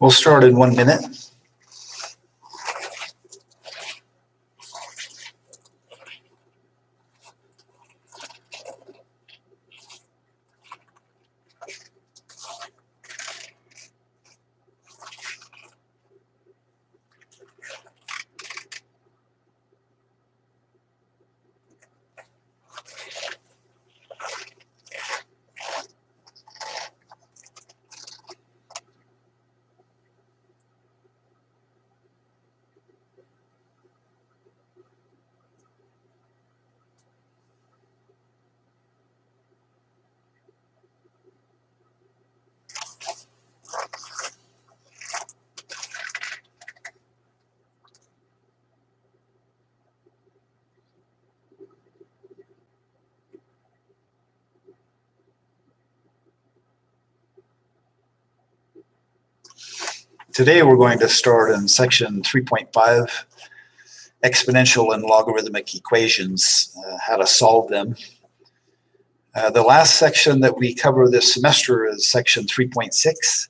We'll start in 1 minute. Today we're going to start in section 3.5, Exponential and Logarithmic Equations, how to solve them. The last section that we cover this semester is section 3.6,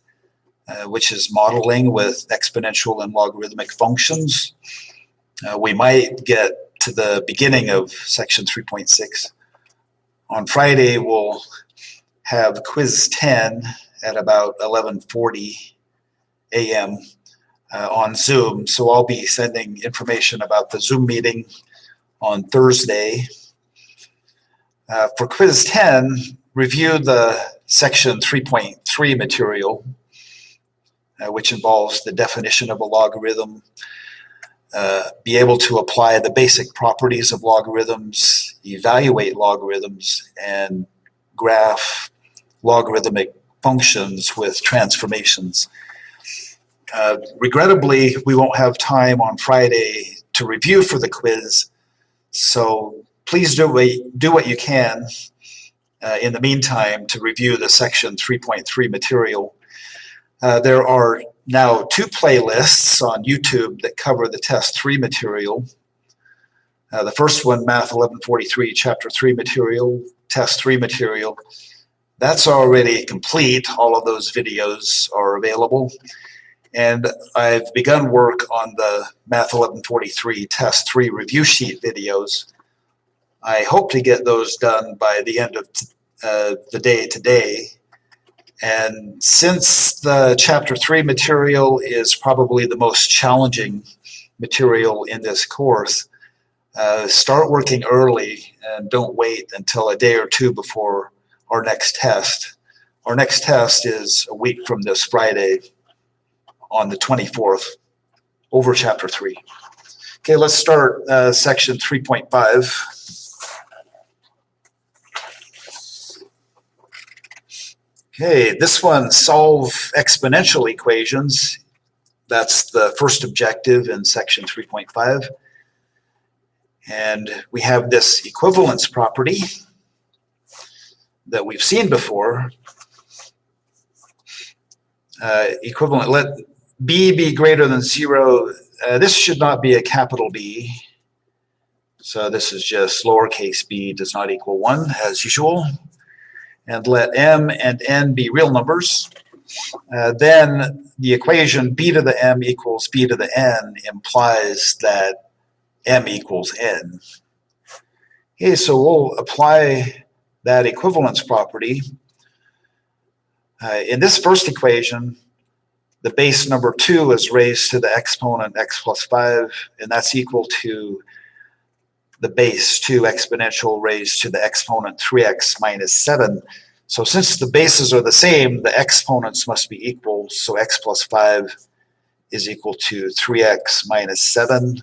which is modeling with exponential and logarithmic functions. We might get to the beginning of section 3.6. On Friday we'll have quiz 10 at about 11:40 a.m. On Zoom. So I'll be sending information about the Zoom meeting on Thursday. For quiz 10, review the section 3.3 material, which involves the definition of a logarithm, be able to apply the basic properties of logarithms, evaluate logarithms, and graph logarithmic functions with transformations. Regrettably, we won't have time on Friday to review for the quiz, so please do what you can in the meantime to review the section 3.3 material. There are now 2 playlists on YouTube that cover the test 3 material. The first one, Math 1143, Chapter 3 material, Test 3 material. That's already complete. All of those videos are available. And I've begun work on the Math 1143 Test 3 review sheet videos. I hope to get those done by the end of the day today. And since the Chapter 3 material is probably the most challenging material in this course, start working early and don't wait until a day or 2 before our next test. Our next test is a week from this Friday, on the 24th, over Chapter 3. Okay, let's start section 3.5. Okay, this one, solve exponential equations. That's the first objective in section 3.5. And we have this equivalence property that we've seen before. Equivalent, let b be greater than 0. This should not be a capital B. So this is just lowercase b does not equal 1, as usual. And let m and n be real numbers. Then the equation b to the m equals b to the n implies that m equals n. Okay, so we'll apply that equivalence property. In this first equation, the base number 2 is raised to the exponent x plus 5, and that's equal to the base 2 exponential raised to the exponent 3x minus 7. So since the bases are the same, the exponents must be equal, so x plus 5 is equal to 3x minus 7.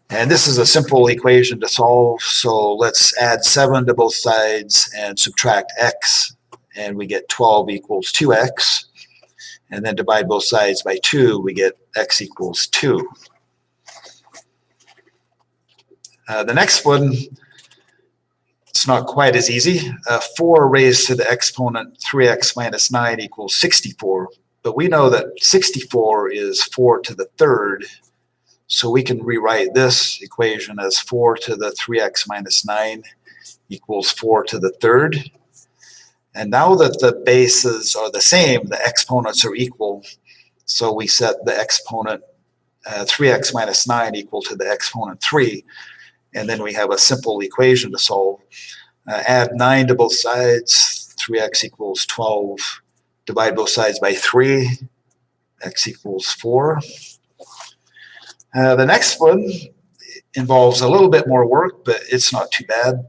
And this is a simple equation to solve, so let's add 7 to both sides and subtract x, and we get 12 equals 2x. And then divide both sides by 2, we get x equals 2. The next one, it's not quite as easy. 4 raised to the exponent 3x minus 9 equals 64. But we know that 64 is 4 to the third. So we can rewrite this equation as 4 to the 3x minus 9 equals 4 to the third. And now that the bases are the same, the exponents are equal, So we set the exponent 3x minus 9 equal to the exponent 3, and then we have a simple equation to solve. Add 9 to both sides, 3x equals 12. Divide both sides by 3, x equals 4. The next one involves a little bit more work, but it's not too bad.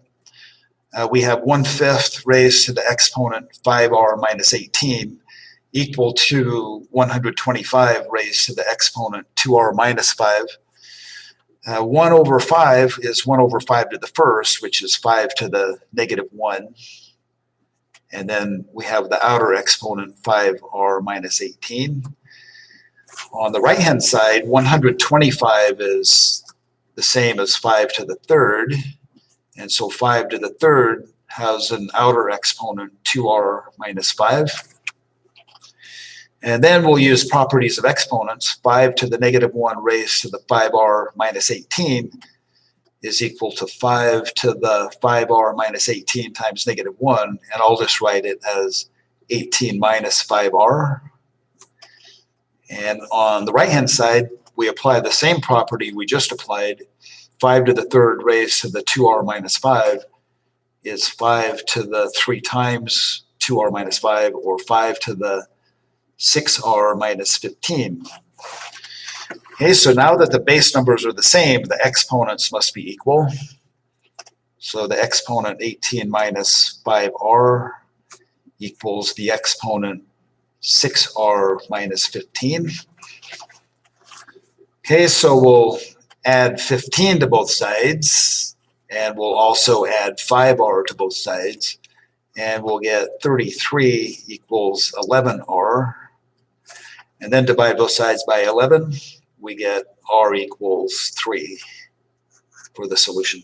We have 1/5 raised to the exponent 5r minus 18 equal to 125 raised to the exponent 2r minus 5. 1 over 5 is 1 over 5 to the first, which is 5 to the negative 1. And then we have the outer exponent 5r minus 18. On the right-hand side, 125 is the same as 5 to the third. And so 5 to the third has an outer exponent 2r minus 5. And then we'll use properties of exponents. 5 to the negative 1 raised to the 5r minus 18 is equal to 5 to the 5r minus 18 times negative 1. And I'll just write it as 18 minus 5r. And on the right-hand side, we apply the same property we just applied. 5 to the third raised to the 2r minus 5 is 5 to the 3 times 2r minus 5, or 5 to the 6r minus 15. Okay, so now that the base numbers are the same, the exponents must be equal. So the exponent 18 minus 5r equals the exponent 6r minus 15. Okay, so we'll add 15 to both sides, and we'll also add 5r to both sides, and we'll get 33 equals 11r. And then divide both sides by 11, we get r equals 3 for the solution.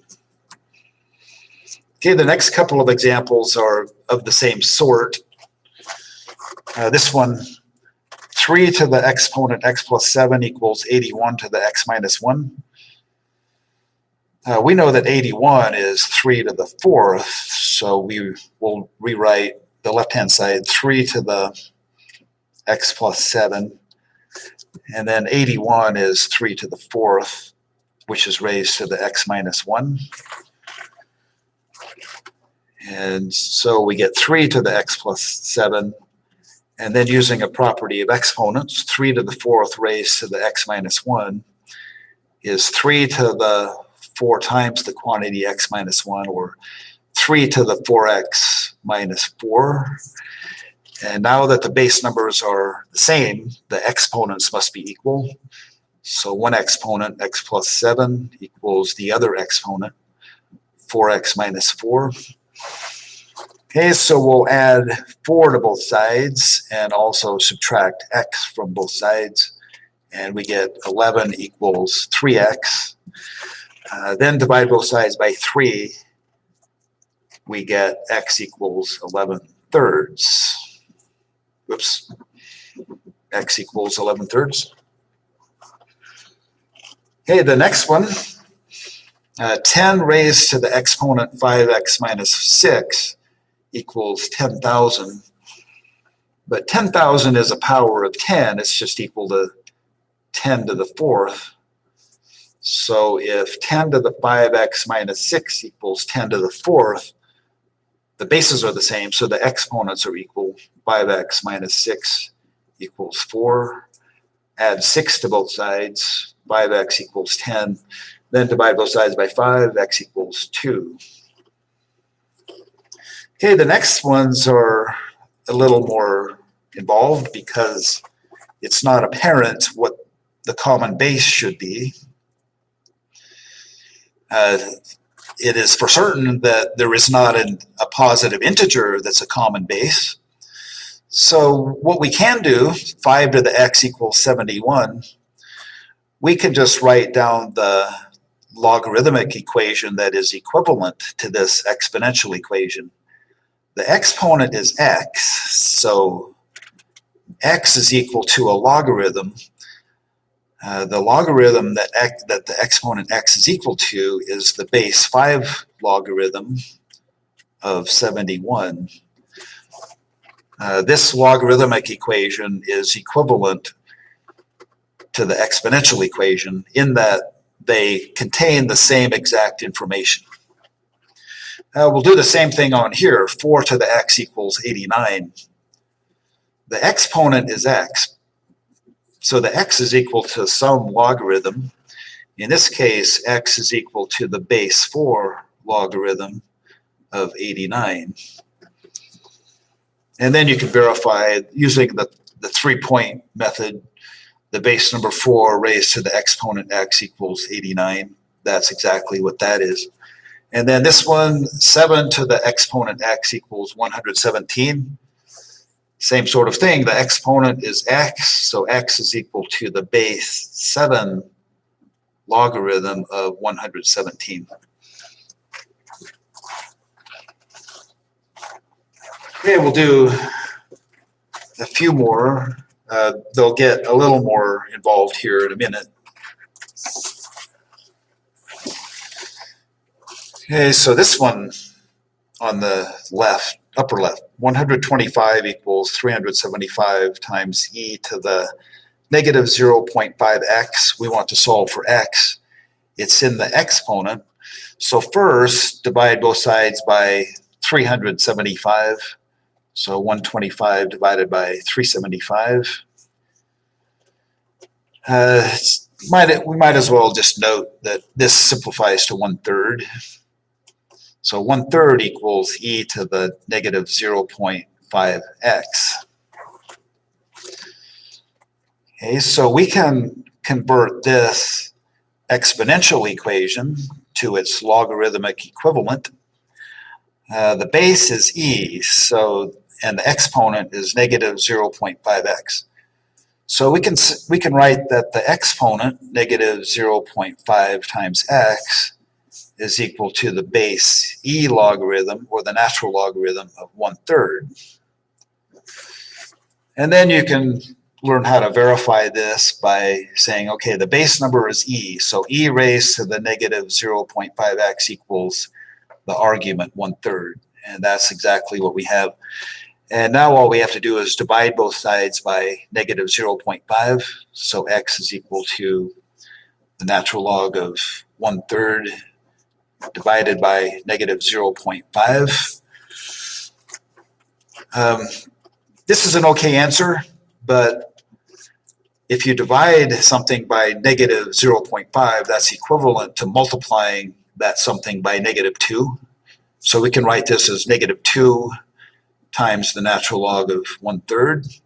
Okay, the next couple of examples are of the same sort. This one, 3 to the exponent x plus 7 equals 81 to the x minus 1. We know that 81 is 3 to the 4th, so we will rewrite the left-hand side 3 to the x plus 7, and then 81 is 3 to the 4th, which is raised to the x minus 1. And so we get 3 to the x plus 7, and then using a property of exponents, 3 to the 4th raised to the x minus 1 is 3 to the 4 times the quantity x minus 1, or 3 to the 4x minus 4. And now that the base numbers are the same, the exponents must be equal. So one exponent, x plus 7, equals the other exponent, 4x minus 4. Okay, so we'll add 4 to both sides and also subtract x from both sides. And we get 11 equals 3x. Then divide both sides by 3. We get x equals 11 thirds. Whoops. X equals 11 thirds. Okay, the next one, 10 raised to the exponent 5x minus 6 equals 10,000. But 10,000 is a power of 10. It's just equal to 10 to the 4th. So if 10 to the 5x minus 6 equals 10 to the 4th, the bases are the same, so the exponents are equal. 5x minus 6 equals 4. Add 6 to both sides. 5x equals 10. Then divide both sides by 5. X equals 2. Okay, the next ones are a little more involved because it's not apparent what the common base should be. It is for certain that there is not a positive integer that's a common base. So what we can do, 5 to the x equals 71, we can just write down the logarithmic equation that is equivalent to this exponential equation. The exponent is x, so x is equal to a logarithm. The logarithm that the exponent x is equal to is the base 5 logarithm of 71. This logarithmic equation is equivalent to the exponential equation in that they contain the same exact information. We'll do the same thing on here. 4 to the x equals 89. The exponent is x, so the x is equal to some logarithm. In this case, x is equal to the base 4 logarithm of 89. And then you can verify using the 3-point method, the base number 4 raised to the exponent x equals 89. That's exactly what that is. And then this one, 7 to the exponent x equals 117. Same sort of thing. The exponent is x, so x is equal to the base 7 logarithm of 117. Okay, we'll do a few more. They'll get a little more involved here in a minute. Okay, so this one on the left, upper left, 125 equals 375 times e to the negative 0.5x. We want to solve for x. It's in the exponent. So first, divide both sides by 375. So 125 divided by 375. We might as well just note that this simplifies to 1/3. So 1/3 equals e to the negative 0.5x. Okay, so we can convert this exponential equation to its logarithmic equivalent. The base is e, and the exponent is negative 0.5x. So we can write that the exponent, negative 0.5 times x, is equal to the base e logarithm, or the natural logarithm of 1/3. And then you can learn how to verify this by saying, okay, the base number is e, so e raised to the negative 0.5x equals the argument 1/3, and that's exactly what we have. And now all we have to do is divide both sides by negative 0.5, so x is equal to the natural log of 1/3 divided by negative 0.5. This is an okay answer, but if you divide something by negative 0.5, that's equivalent to multiplying that something by negative 2. So we can write this as negative 2 times the natural log of 1/3.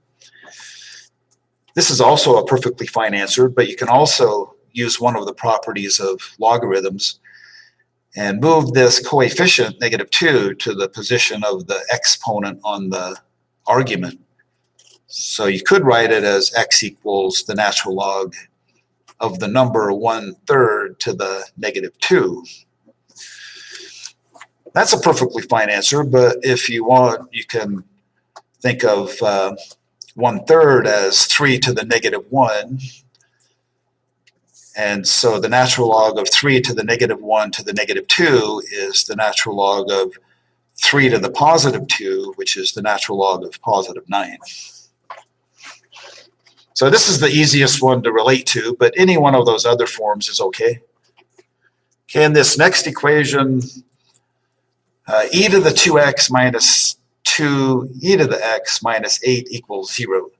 This is also a perfectly fine answer, but you can also use one of the properties of logarithms and move this coefficient, negative 2, to the position of the exponent on the argument. So you could write it as x equals the natural log of the number 1/3 to the negative 2. That's a perfectly fine answer, but if you want, you can think of 1/3 as 3 to the negative 1. And so the natural log of 3 to the negative 1 to the negative 2 is the natural log of 3 to the positive 2, which is the natural log of positive 9. So this is the easiest one to relate to, but any one of those other forms is okay. Okay, in this next equation, e to the 2x minus 2, e to the x minus 8 equals 0.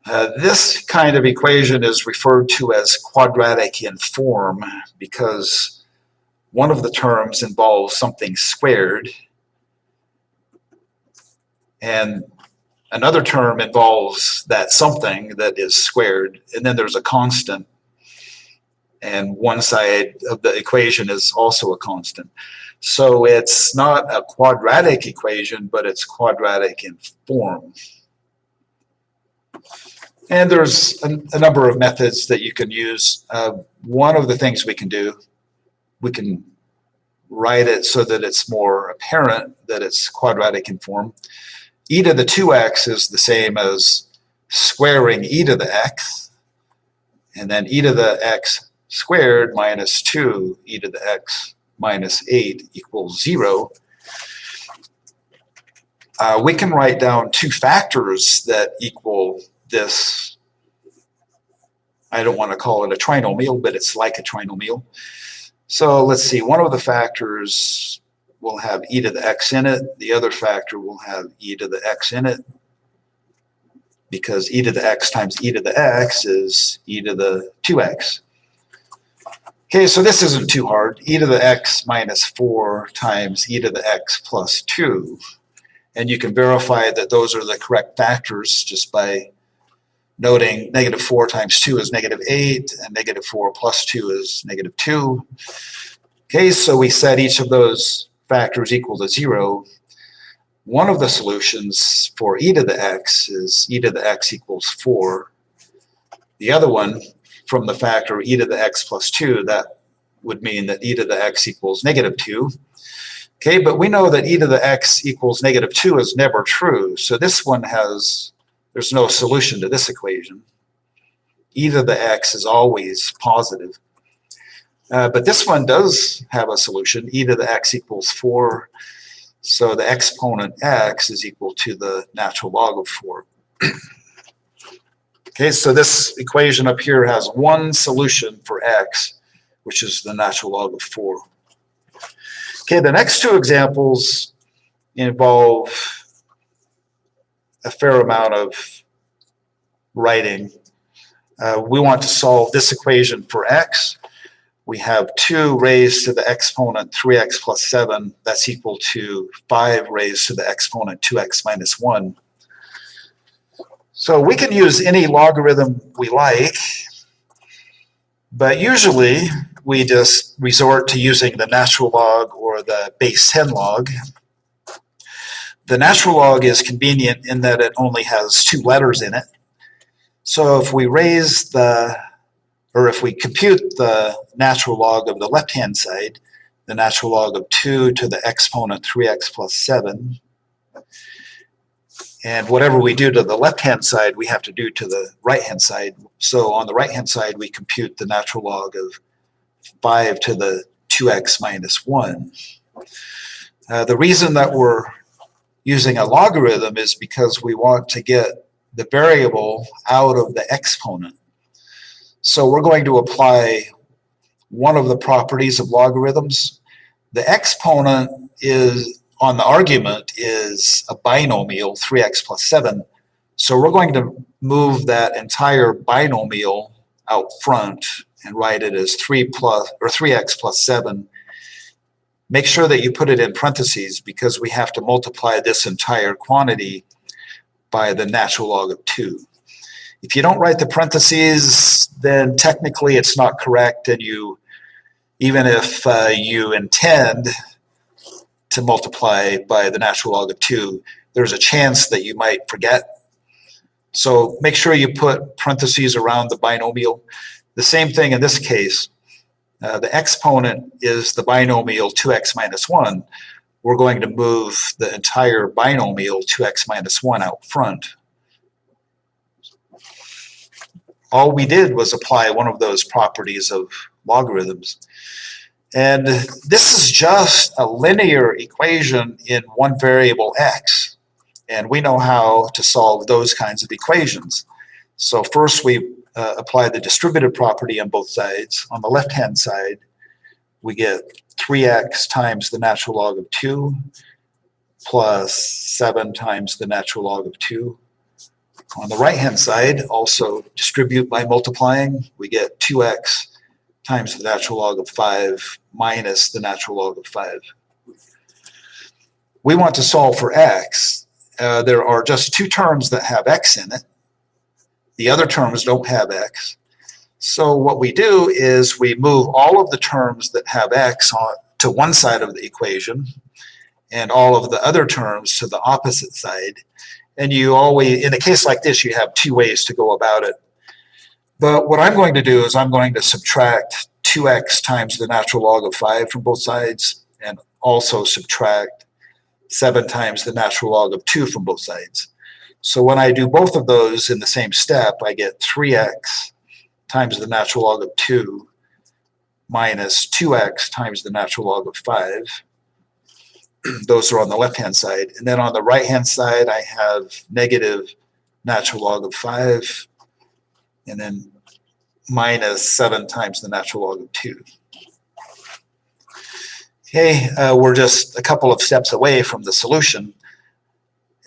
This kind of equation is referred to as quadratic in form because one of the terms involves something squared and another term involves that something that is squared, and then there's a constant, and one side of the equation is also a constant. So it's not a quadratic equation, but it's quadratic in form. And there's a number of methods that you can use. One of the things we can do, we can write it so that it's more apparent that it's quadratic in form. E to the 2x is the same as squaring e to the x, and then e to the x squared minus 2 e to the x minus 8 equals 0. We can write down two factors that equal this I don't want to call it a trinomial, but it's like a trinomial. So let's see, one of the factors will have e to the x in it. The other factor will have e to the x in it, because e to the x times e to the x is e to the 2x. Okay, so this isn't too hard. E to the x minus 4 times e to the x plus 2. And you can verify that those are the correct factors just by noting negative 4 times 2 is negative 8, and negative 4 plus 2 is negative 2. Okay, so we set each of those factors equal to 0. One of the solutions for e to the x is e to the x equals 4. The other one, from the factor e to the x plus 2, that would mean that e to the x equals negative 2. Okay, but we know that e to the x equals negative 2 is never true. So this one there's no solution to this equation. E to the x is always positive. But this one does have a solution. E to the x equals 4. So the exponent x is equal to the natural log of 4. Okay, so this equation up here has one solution for x, which is the natural log of 4. Okay, the next two examples involve a fair amount of writing. We want to solve this equation for x. We have 2 raised to the exponent 3x plus 7. That's equal to 5 raised to the exponent 2x minus 1. So we can use any logarithm we like, but usually we just resort to using the natural log or the base 10 log. The natural log is convenient in that it only has 2 letters in it. So if we if we compute the natural log of the left-hand side, the natural log of 2 to the exponent 3x plus 7, and whatever we do to the left-hand side, we have to do to the right-hand side. So on the right-hand side, we compute the natural log of 5 to the 2x minus 1. The reason that we're using a logarithm is because we want to get the variable out of the exponent. So we're going to apply one of the properties of logarithms. The exponent is on the argument is a binomial, 3x plus 7. So we're going to move that entire binomial out front and write it as 3x plus 7. Make sure that you put it in parentheses because we have to multiply this entire quantity by the natural log of 2. If you don't write the parentheses, then technically it's not correct, and even if you intend to multiply by the natural log of 2, there's a chance that you might forget. So make sure you put parentheses around the binomial. The same thing in this case. The exponent is the binomial 2x minus 1. We're going to move the entire binomial 2x minus 1 out front. All we did was apply one of those properties of logarithms. And this is just a linear equation in one variable x. And we know how to solve those kinds of equations. So first we apply the distributive property on both sides. On the left-hand side, we get 3x times the natural log of 2 plus 7 times the natural log of 2. On the right-hand side, also distribute by multiplying. We get 2x times the natural log of 5 minus the natural log of 5. We want to solve for x. There are just 2 terms that have x in it. The other terms don't have x. So what we do is we move all of the terms that have x to one side of the equation and all of the other terms to the opposite side. And you always, in a case like this, you have 2 ways to go about it. But what I'm going to do is I'm going to subtract 2x times the natural log of 5 from both sides and also subtract 7 times the natural log of 2 from both sides. So when I do both of those in the same step, I get 3x times the natural log of 2 minus 2x times the natural log of 5. Those are on the left-hand side. And then on the right-hand side, I have negative natural log of 5 and then minus 7 times the natural log of 2. Okay, we're just a couple of steps away from the solution.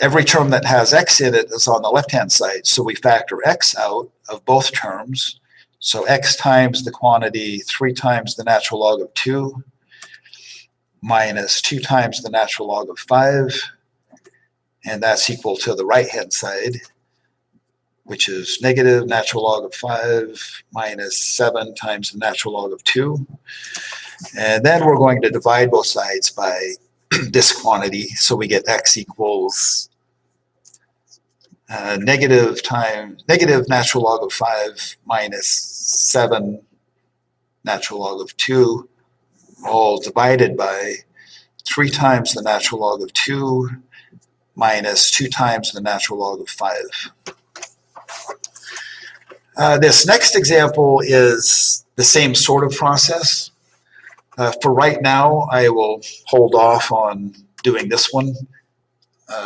Every term that has x in it is on the left-hand side, so we factor x out of both terms. So x times the quantity 3 times the natural log of 2 minus 2 times the natural log of 5, and that's equal to the right-hand side, which is negative natural log of 5 minus 7 times the natural log of 2. And then we're going to divide both sides by this quantity, so we get x equals negative natural log of 5 minus 7 natural log of 2, all divided by 3 times the natural log of 2 minus 2 times the natural log of 5. This next example is the same sort of process. For right now, I will hold off on doing this one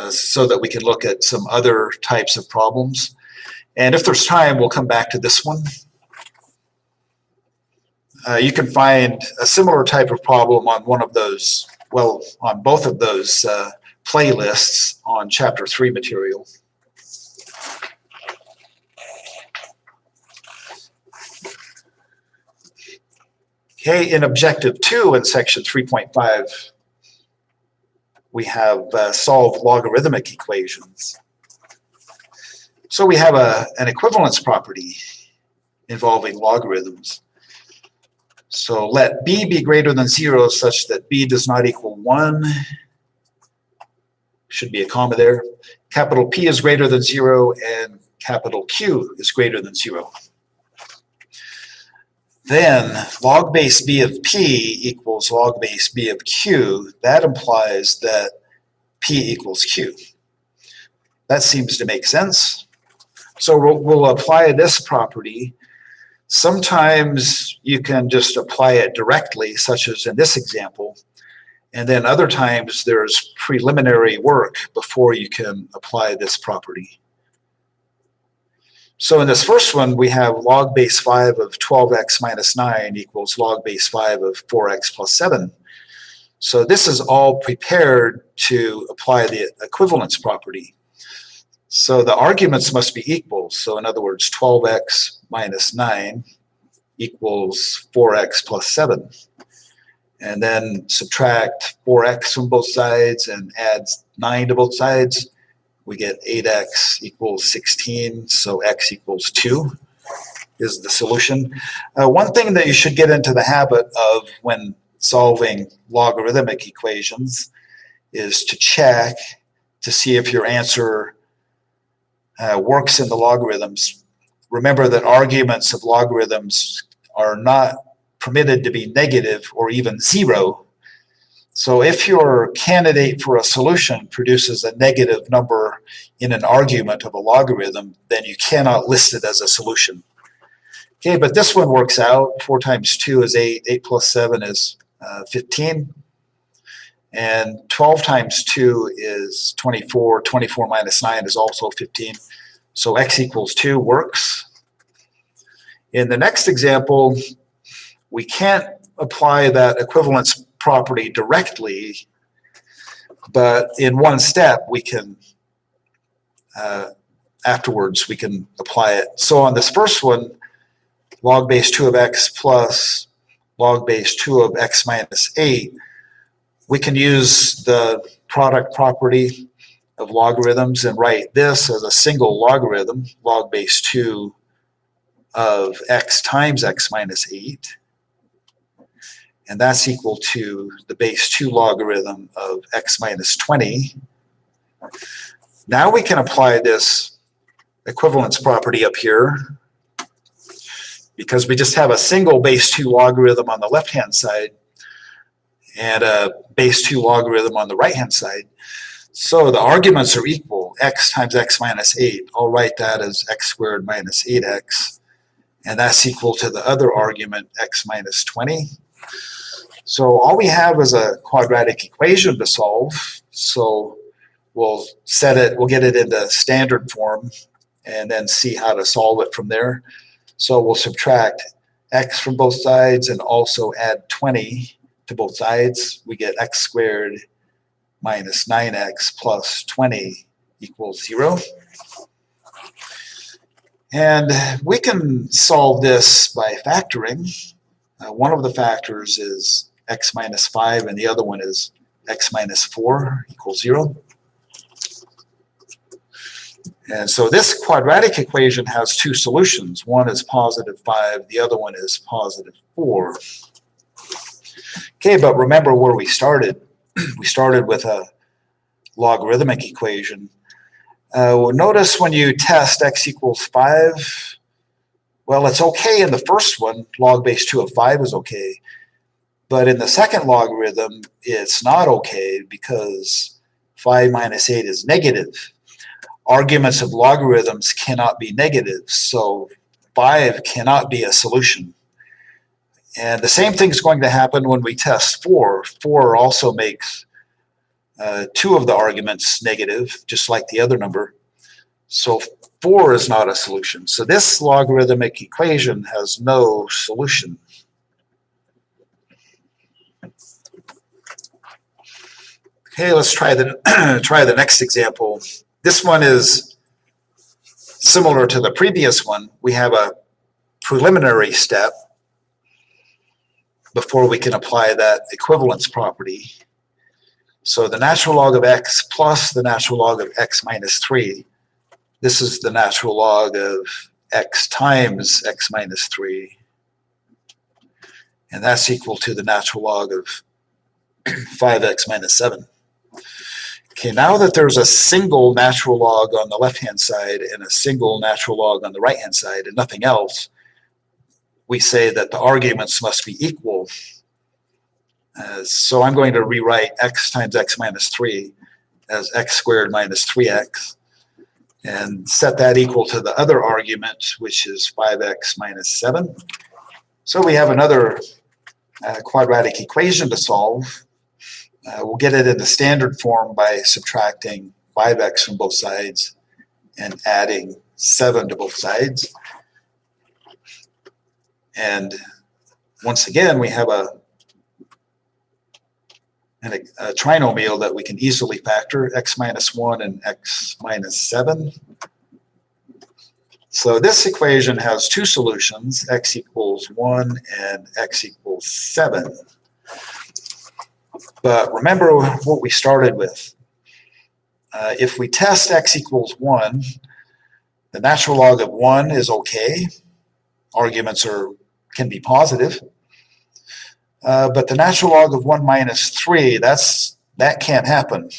so that we can look at some other types of problems. And if there's time, we'll come back to this one. You can find a similar type of problem on one of those, well, on both of those playlists on Chapter 3 material. Okay, in Objective 2 in Section 3.5, we have solved logarithmic equations. So we have an equivalence property involving logarithms. So let b be greater than 0 such that b does not equal 1. Should be a comma there. Capital P is greater than 0 and capital Q is greater than 0. Then log base b of p equals log base b of q. That implies that p equals q. That seems to make sense. So we'll apply this property. Sometimes you can just apply it directly, such as in this example, and then other times there's preliminary work before you can apply this property. So in this first one, we have log base 5 of 12x minus 9 equals log base 5 of 4x plus 7. So this is all prepared to apply the equivalence property. So the arguments must be equal. So in other words, 12x minus 9 equals 4x plus 7. And then subtract 4x from both sides and add 9 to both sides. We get 8x equals 16, so x equals 2 is the solution. One thing that you should get into the habit of when solving logarithmic equations is to check to see if your answer works in the logarithms. Remember that arguments of logarithms are not permitted to be negative or even 0. So if your candidate for a solution produces a negative number in an argument of a logarithm, then you cannot list it as a solution. Okay, but this one works out. 4 times 2 is 8. 8 plus 7 is 15. And 12 times 2 is 24. 24 minus 9 is also 15. So x equals 2 works. In the next example, we can't apply that equivalence property directly, but in one step we can afterwards we can apply it. So on this first one, log base 2 of x plus log base 2 of x minus 8, we can use the product property of logarithms and write this as a single logarithm, log base 2 of x times x minus 8. And that's equal to the base 2 logarithm of x minus 20. Now we can apply this equivalence property up here because we just have a single base 2 logarithm on the left-hand side and a base 2 logarithm on the right-hand side. So the arguments are equal, x times x minus 8. I'll write that as x squared minus 8x. And that's equal to the other argument, x minus 20. So all we have is a quadratic equation to solve. So we'll get it into standard form and then see how to solve it from there. So we'll subtract x from both sides and also add 20 to both sides. We get x squared minus 9x plus 20 equals 0. And we can solve this by factoring. One of the factors is x minus 5 and the other one is x minus 4 equals 0. And so this quadratic equation has two solutions. One is positive 5, the other one is positive 4. Okay, but remember where we started. We started with a logarithmic equation. Well, notice when you test x equals 5, well, it's okay in the first one. Log base 2 of 5 is okay. But in the second logarithm, it's not okay because 5 minus 8 is negative. Arguments of logarithms cannot be negative, so 5 cannot be a solution. And the same thing is going to happen when we test 4. 4 also makes 2 of the arguments negative, just like the other number. So 4 is not a solution. So this logarithmic equation has no solution. Okay, let's try the next example. This one is similar to the previous one. We have a preliminary step before we can apply that equivalence property. So the natural log of x plus the natural log of x minus 3. This is the natural log of x times x minus 3. And that's equal to the natural log of 5x minus 7. Okay, now that there's a single natural log on the left-hand side and a single natural log on the right-hand side and nothing else, we say that the arguments must be equal. So I'm going to rewrite x times x minus 3 as x squared minus 3x and set that equal to the other argument, which is 5x minus 7. So we have another quadratic equation to solve. We'll get it in the standard form by subtracting 5x from both sides and adding 7 to both sides. And once again, we have a trinomial that we can easily factor, x minus 1 and x minus 7. So this equation has two solutions, x equals 1 and x equals 7. But remember what we started with. If we test x equals 1, the natural log of 1 is okay. Arguments can be positive. But the natural log of 1 minus 3, that can't happen.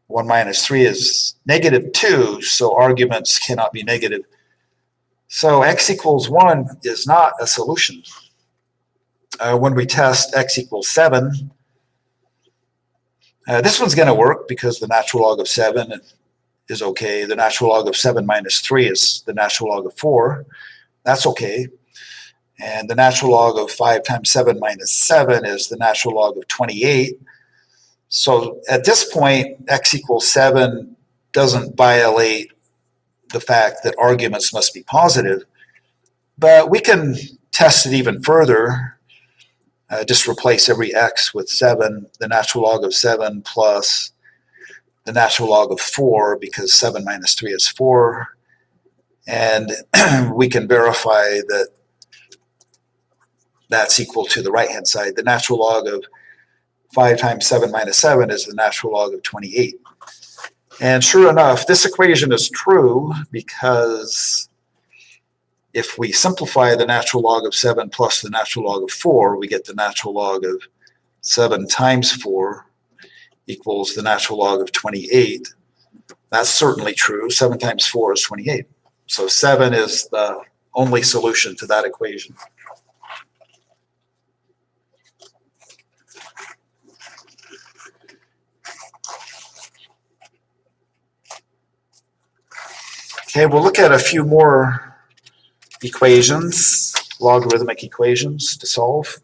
1 minus 3 is negative 2, so arguments cannot be negative. So x equals 1 is not a solution. When we test x equals 7, this one's going to work because the natural log of 7 is okay. The natural log of 7 minus 3 is the natural log of 4. That's okay. And the natural log of 5 times 7 minus 7 is the natural log of 28. So at this point, x equals 7 doesn't violate the fact that arguments must be positive. But we can test it even further. Just replace every x with 7, the natural log of 7 plus the natural log of 4, because 7 minus 3 is 4. And we can verify that that's equal to the right-hand side. The natural log of 5 times 7 minus 7 is the natural log of 28. And sure enough, this equation is true because if we simplify the natural log of 7 plus the natural log of 4, we get the natural log of 7 times 4 equals the natural log of 28. That's certainly true. 7 times 4 is 28. So 7 is the only solution to that equation. Okay, we'll look at a few more equations, logarithmic equations to solve.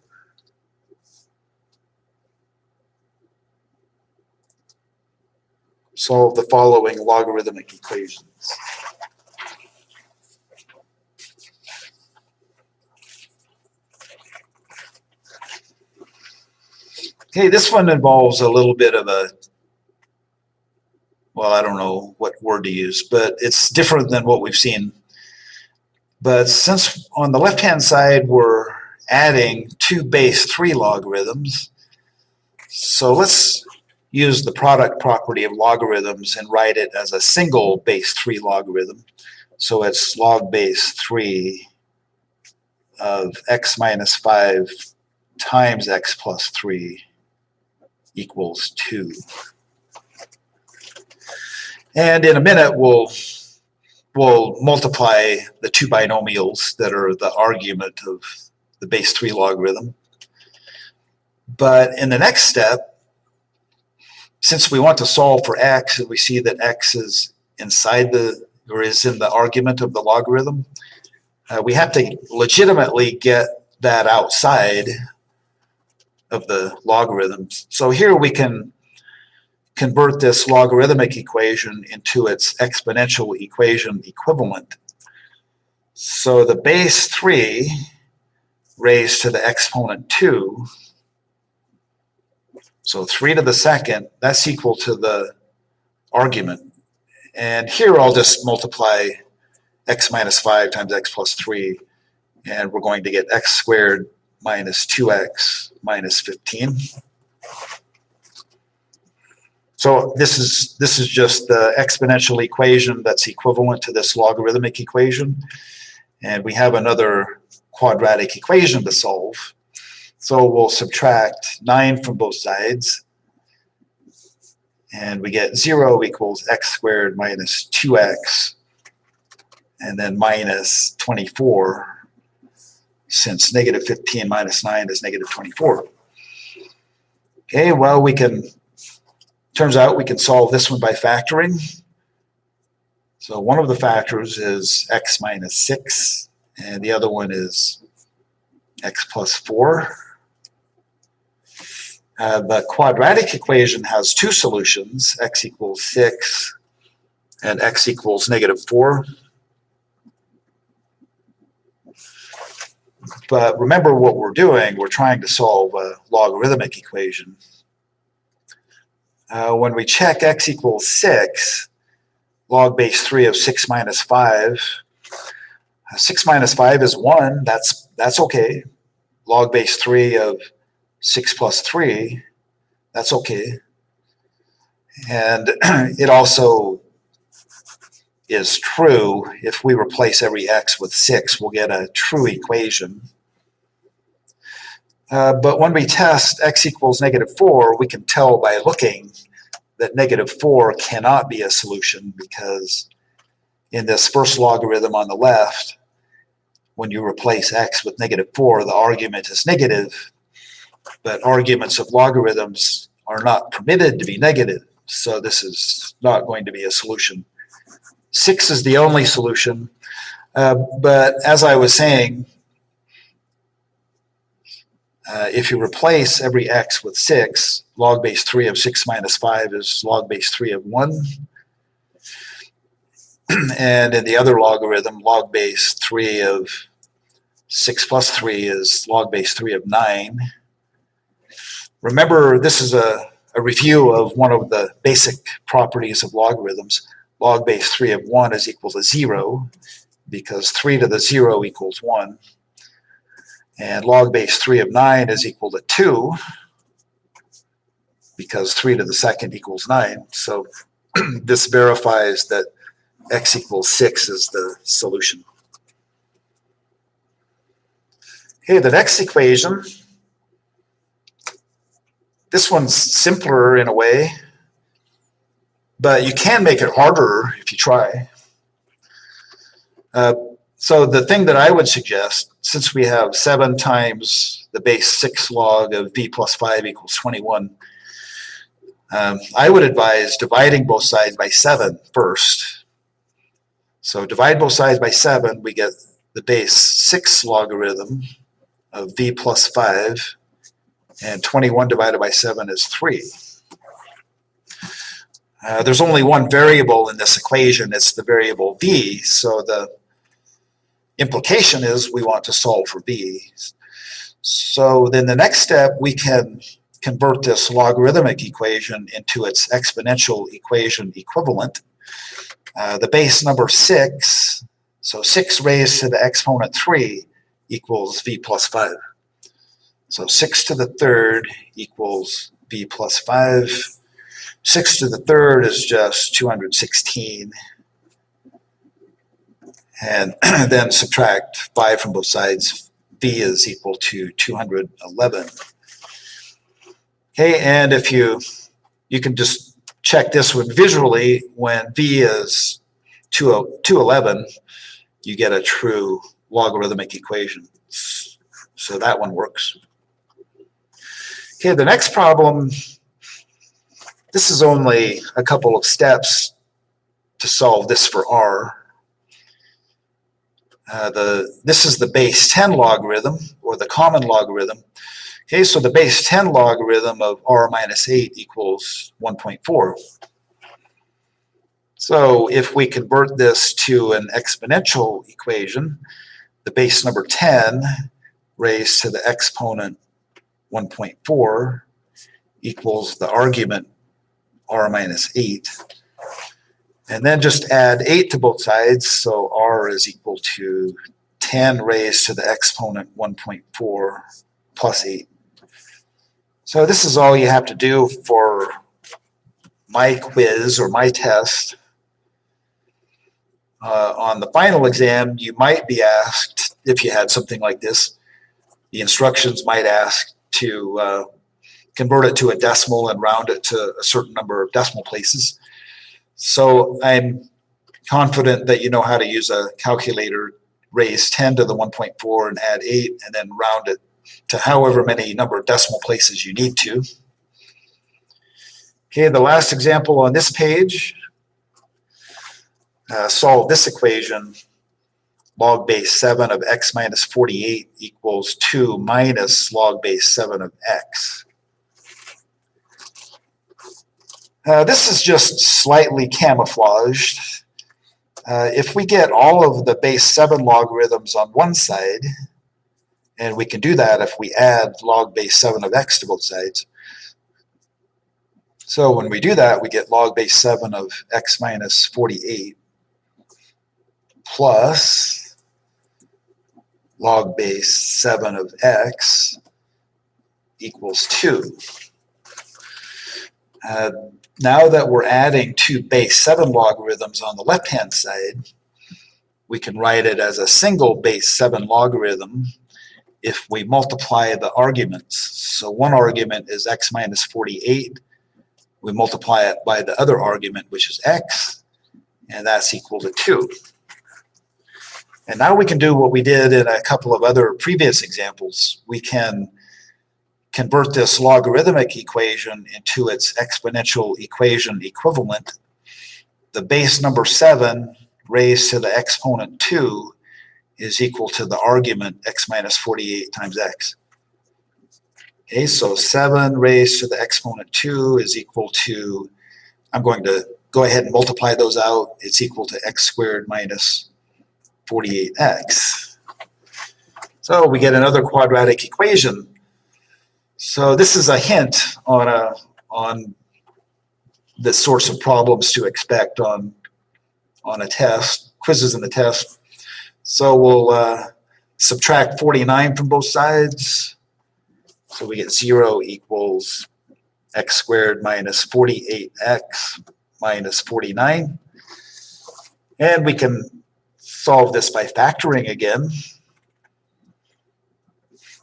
Solve the following logarithmic equations. Okay, this one involves a little bit of a, well, I don't know what word to use, but it's different than what we've seen. But since on the left-hand side we're adding two base 3 logarithms, so let's use the product property of logarithms and write it as a single base 3 logarithm. So it's log base 3 of x minus 5 times x plus 3 equals 2. And in a minute we'll multiply the two binomials that are the argument of the base 3 logarithm. But in the next step, since we want to solve for x and we see that x is inside is in the argument of the logarithm, we have to legitimately get that outside of the logarithm. So here we can convert this logarithmic equation into its exponential equation equivalent. So the base 3 raised to the exponent 2, so 3 to the second, that's equal to the argument. And here I'll just multiply x minus 5 times x plus 3, and we're going to get x squared minus 2x minus 15. So this is just the exponential equation that's equivalent to this logarithmic equation. And we have another quadratic equation to solve. So we'll subtract 9 from both sides. And we get 0 equals x squared minus 2x. And then minus 24, since negative 15 minus 9 is negative 24. Okay, well, turns out we can solve this one by factoring. So one of the factors is x minus 6, and the other one is x plus 4. The quadratic equation has two solutions, x equals 6 and x equals negative 4. But remember what we're doing, we're trying to solve a logarithmic equation. When we check x equals 6, log base 3 of 6 minus 5, 6 minus 5 is 1, that's okay. Log base 3 of 6 plus 3, that's okay. And it also is true, if we replace every x with 6, we'll get a true equation. But when we test x equals negative 4, we can tell by looking that negative 4 cannot be a solution, because in this first logarithm on the left, when you replace x with negative 4, the argument is negative, but arguments of logarithms are not permitted to be negative, so this is not going to be a solution. 6 is the only solution, but as I was saying, if you replace every x with 6, log base 3 of 6 minus 5 is log base 3 of 1. And in the other logarithm, log base 3 of 6 plus 3 is log base 3 of 9. Remember, this is a review of one of the basic properties of logarithms. Log base 3 of 1 is equal to 0, because 3 to the 0 equals 1. And log base 3 of 9 is equal to 2, because 3 to the second equals 9. So this verifies that x equals 6 is the solution. Okay, the next equation, this one's simpler in a way, but you can make it harder if you try. So the thing that I would suggest, since we have 7 times the base 6 log of v plus 5 equals 21, I would advise dividing both sides by 7 first. So divide both sides by 7, we get the base 6 logarithm of v plus 5, and 21 divided by 7 is 3. There's only one variable in this equation, it's the variable v, so the implication is we want to solve for v. So then the next step, we can convert this logarithmic equation into its exponential equation equivalent. The base number 6, so 6 raised to the exponent 3 equals v plus 5. So 6 to the third equals v plus 5. 6 to the third is just 216. And then subtract 5 from both sides. V is equal to 211. Okay, and if you can just check this one visually, when v is 211, you get a true logarithmic equation. So that one works. Okay, the next problem, this is only a couple of steps to solve this for r. This is the base 10 logarithm, or the common logarithm. Okay, so the base 10 logarithm of r minus 8 equals 1.4. So if we convert this to an exponential equation, the base number 10 raised to the exponent 1.4 equals the argument r minus 8. And then just add 8 to both sides, so r is equal to 10 raised to the exponent 1.4 plus 8. So this is all you have to do for my quiz or my test. On the final exam, you might be asked, if you had something like this, the instructions might ask to convert it to a decimal and round it to a certain number of decimal places. So I'm confident that you know how to use a calculator, raise 10 to the 1.4 and add 8, and then round it to however many number of decimal places you need to. Okay, the last example on this page, solve this equation. Log base 7 of x minus 48 equals 2 minus log base 7 of x. This is just slightly camouflaged. If we get all of the base 7 logarithms on one side, and we can do that if we add log base 7 of x to both sides. So when we do that, we get log base 7 of x minus 48 plus log base 7 of x equals 2. Now that we're adding two base 7 logarithms on the left-hand side, we can write it as a single base 7 logarithm if we multiply the arguments. So one argument is x minus 48. We multiply it by the other argument, which is x, and that's equal to 2. And now we can do what we did in a couple of other previous examples. We can convert this logarithmic equation into its exponential equation equivalent. The base number 7 raised to the exponent 2 is equal to the argument x minus 48 times x. Okay, so 7 raised to the exponent 2 is equal to, I'm going to go ahead and multiply those out. It's equal to x squared minus 48x. So we get another quadratic equation. So this is a hint on the sorts of problems to expect on a test, quizzes in the test. So we'll subtract 49 from both sides. So we get 0 equals x squared minus 48x minus 49. And we can solve this by factoring again.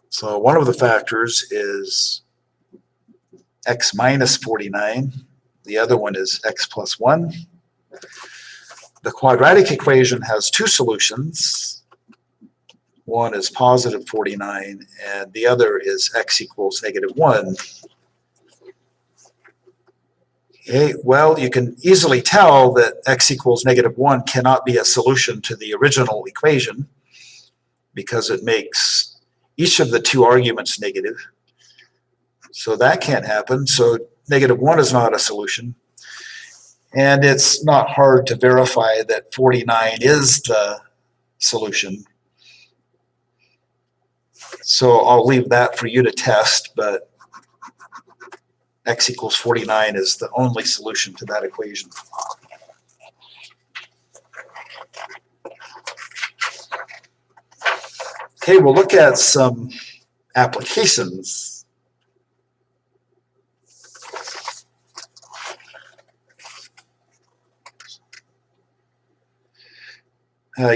So one of the factors is x minus 49. The other one is x plus 1. The quadratic equation has two solutions. One is positive 49, and the other is x equals negative 1. Okay, well, you can easily tell that x equals negative 1 cannot be a solution to the original equation because it makes each of the two arguments negative. So that can't happen. So negative 1 is not a solution. And it's not hard to verify that 49 is the solution. So I'll leave that for you to test, but x equals 49 is the only solution to that equation. Okay, we'll look at some applications.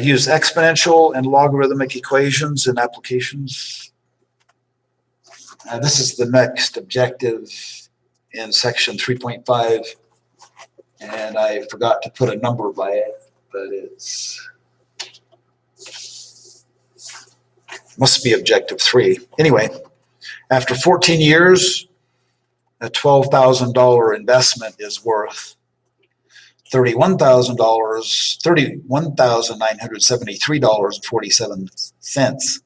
Use exponential and logarithmic equations in applications. This is the next objective in section 3.5, and I forgot to put a number by it, but it's must be objective 3. Anyway, after 14 years, a $12,000 investment is worth $31,973.47.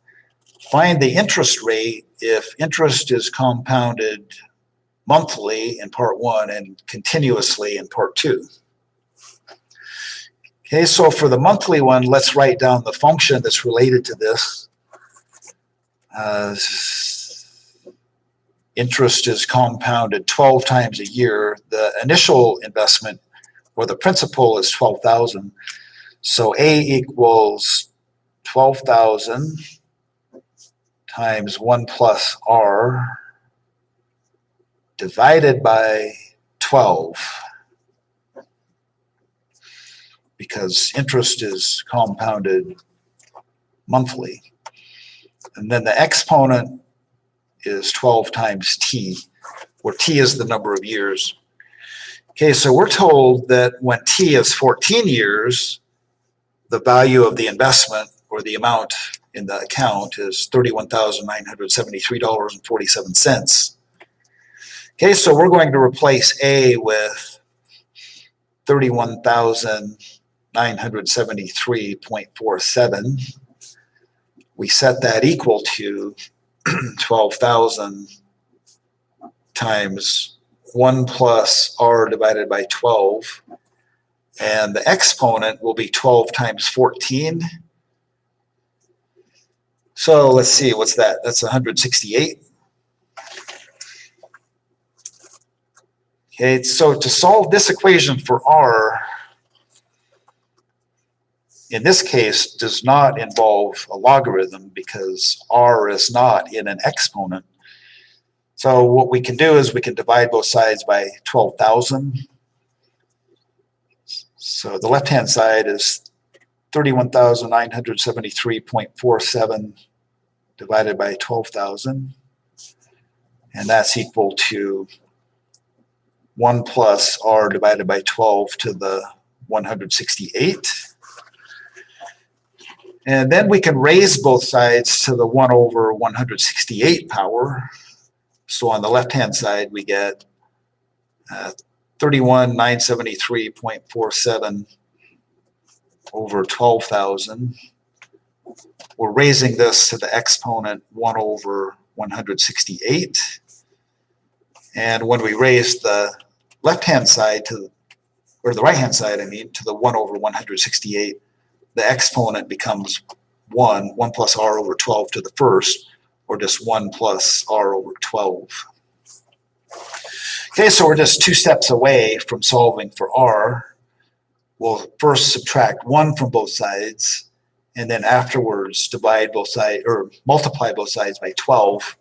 Find the interest rate if interest is compounded monthly in part 1 and continuously in part 2. Okay, so for the monthly one, let's write down the function that's related to this. Interest is compounded 12 times a year. The initial investment or the principal is 12,000. So A equals 12,000 times 1 plus R divided by 12, because interest is compounded monthly. And then the exponent is 12 times t, where t is the number of years. Okay, so we're told that when t is 14 years, the value of the investment or the amount in the account is $31,973.47. Okay, so we're going to replace A with 31,973.47. We set that equal to 12,000 times 1 plus R divided by 12. And the exponent will be 12 times 14. So let's see, what's that? That's 168. Okay, so to solve this equation for R, in this case, does not involve a logarithm because R is not in an exponent. So what we can do is we can divide both sides by 12,000. So the left-hand side is 31,973.47 divided by 12,000. And that's equal to 1 plus R divided by 12 to the 168. And then we can raise both sides to the 1 over 168 power. So on the left-hand side, we get 31,973.47 over 12,000. We're raising this to the exponent 1 over 168. And when we raise the left-hand side to, or the right-hand side, I mean, to the 1 over 168, the exponent becomes 1 plus R over 12 to the first, or just 1 plus R over 12. Okay, so we're just 2 steps away from solving for R. We'll first subtract 1 from both sides, and then afterwards divide both sides, or multiply both sides by 12.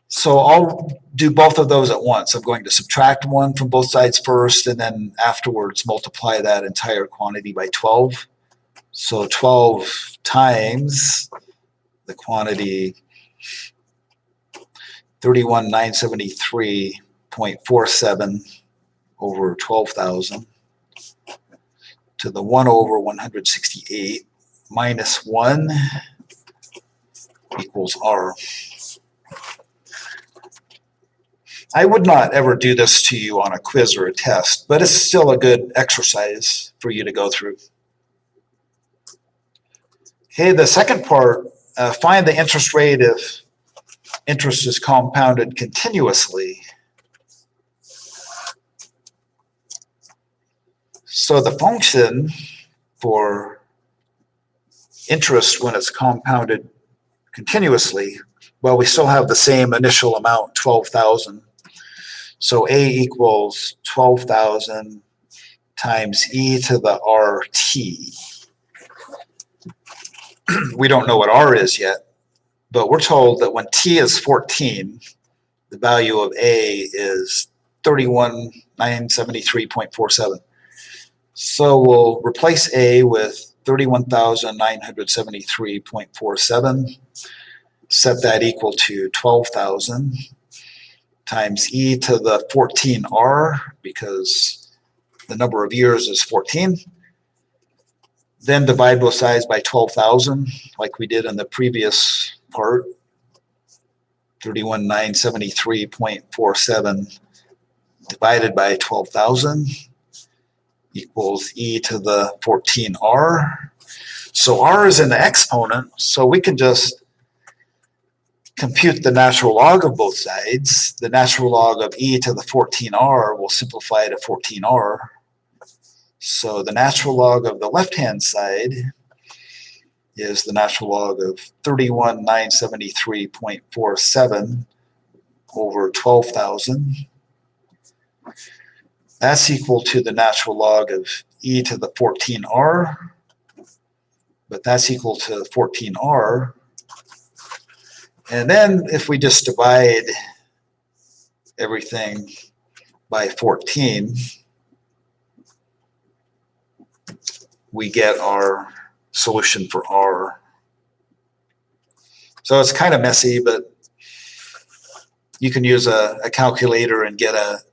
So I'll do both of those at once. I'm going to subtract 1 from both sides first, and then afterwards multiply that entire quantity by 12. So 12 times the quantity 31,973.47 over 12,000 to the 1 over 168 minus 1 equals R. I would not ever do this to you on a quiz or a test, but it's still a good exercise for you to go through. Okay, the second part, find the interest rate if interest is compounded continuously. So the function for interest when it's compounded continuously, well, we still have the same initial amount, 12,000. So A equals 12,000 times e to the RT. We don't know what R is yet, but we're told that when T is 14, the value of A is 31,973.47. So we'll replace A with 31,973.47, set that equal to 12,000 times e to the 14R, because the number of years is 14. Then divide both sides by 12,000, like we did in the previous part. 31,973.47 divided by 12,000 equals e to the 14R. So R is in the exponent, so we can just compute the natural log of both sides. The natural log of e to the 14R will simplify to 14R. So the natural log of the left-hand side is the natural log of 31,973.47 over 12,000. That's equal to the natural log of e to the 14R, but that's equal to 14R. And then if we just divide everything by 14, we get our solution for R. So it's kind of messy, but you can use a calculator and get a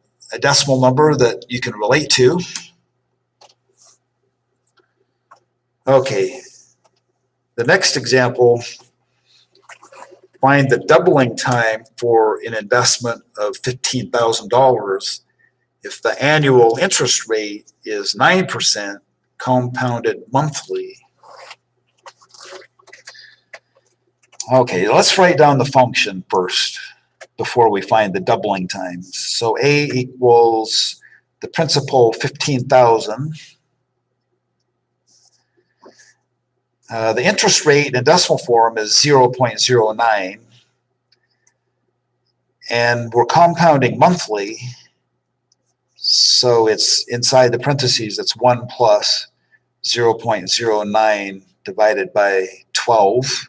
decimal number that you can relate to. Okay, the next example, find the doubling time for an investment of $15,000 if the annual interest rate is 9% compounded monthly. Okay, let's write down the function first before we find the doubling time. So A equals the principal 15,000. The interest rate in decimal form is 0.09, and we're compounding monthly, so it's inside the parentheses, it's 1 plus 0.09 divided by 12,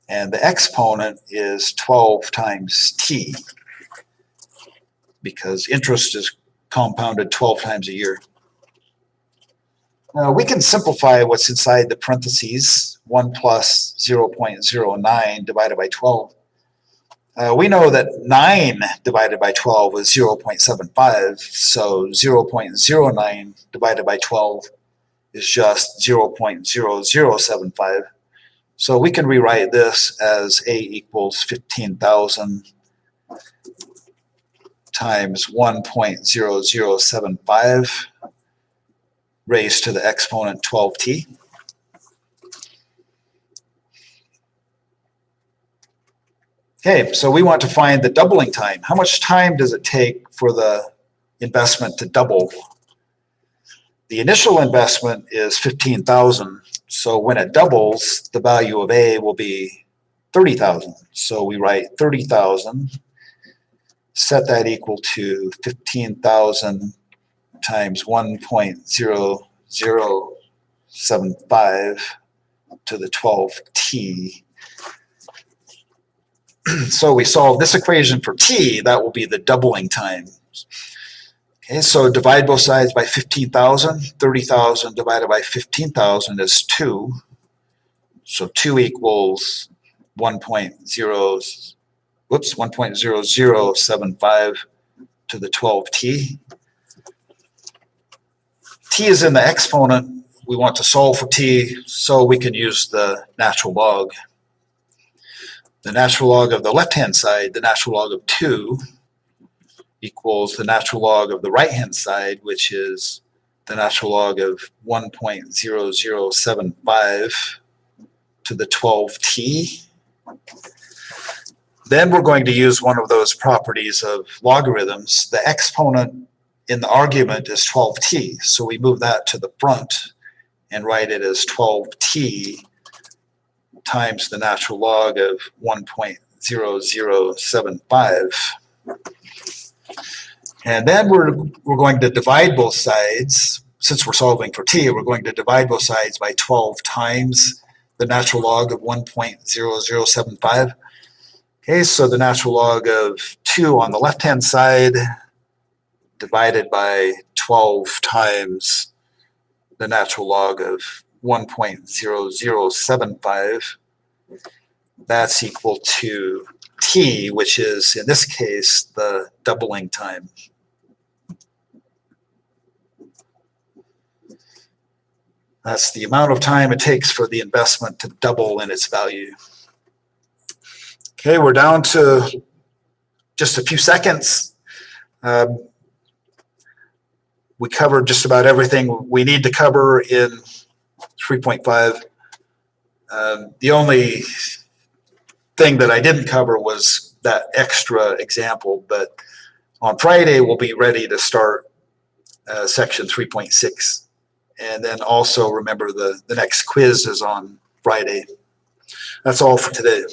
and the exponent is 12 times t, because interest is compounded 12 times a year. Now we can simplify what's inside the parentheses, 1 plus 0.09 divided by 12. We know that 9 divided by 12 is 0.75, so 0.09 divided by 12 is just 0.0075. So we can rewrite this as A equals 15,000 times 1.0075 raised to the exponent 12t. Okay, so we want to find the doubling time. How much time does it take for the investment to double? The initial investment is 15,000, so when it doubles, the value of A will be 30,000. So we write 30,000, set that equal to 15,000 times 1.0075 to the 12t. So we solve this equation for t, that will be the doubling time. Okay, so divide both sides by 15,000. 30,000 divided by 15,000 is 2. So 2 equals 1.0075 to the 12t. T is in the exponent. We want to solve for t, so we can use the natural log. The natural log of the left-hand side, the natural log of 2, equals the natural log of the right-hand side, which is the natural log of 1.0075 to the 12t. Then we're going to use one of those properties of logarithms. The exponent in the argument is 12t, so we move that to the front and write it as 12t times the natural log of 1.0075. And then we're going to divide both sides. Since we're solving for t, we're going to divide both sides by 12 times the natural log of 1.0075. Okay, so the natural log of 2 on the left-hand side divided by 12 times the natural log of 1.0075. That's equal to t, which is, in this case, the doubling time. That's the amount of time it takes for the investment to double in its value. Okay, we're down to just a few seconds. We covered just about everything we need to cover in 3.5. The only thing that I didn't cover was that extra example, but on Friday we'll be ready to start section 3.6. And then also remember the next quiz is on Friday. That's all for today.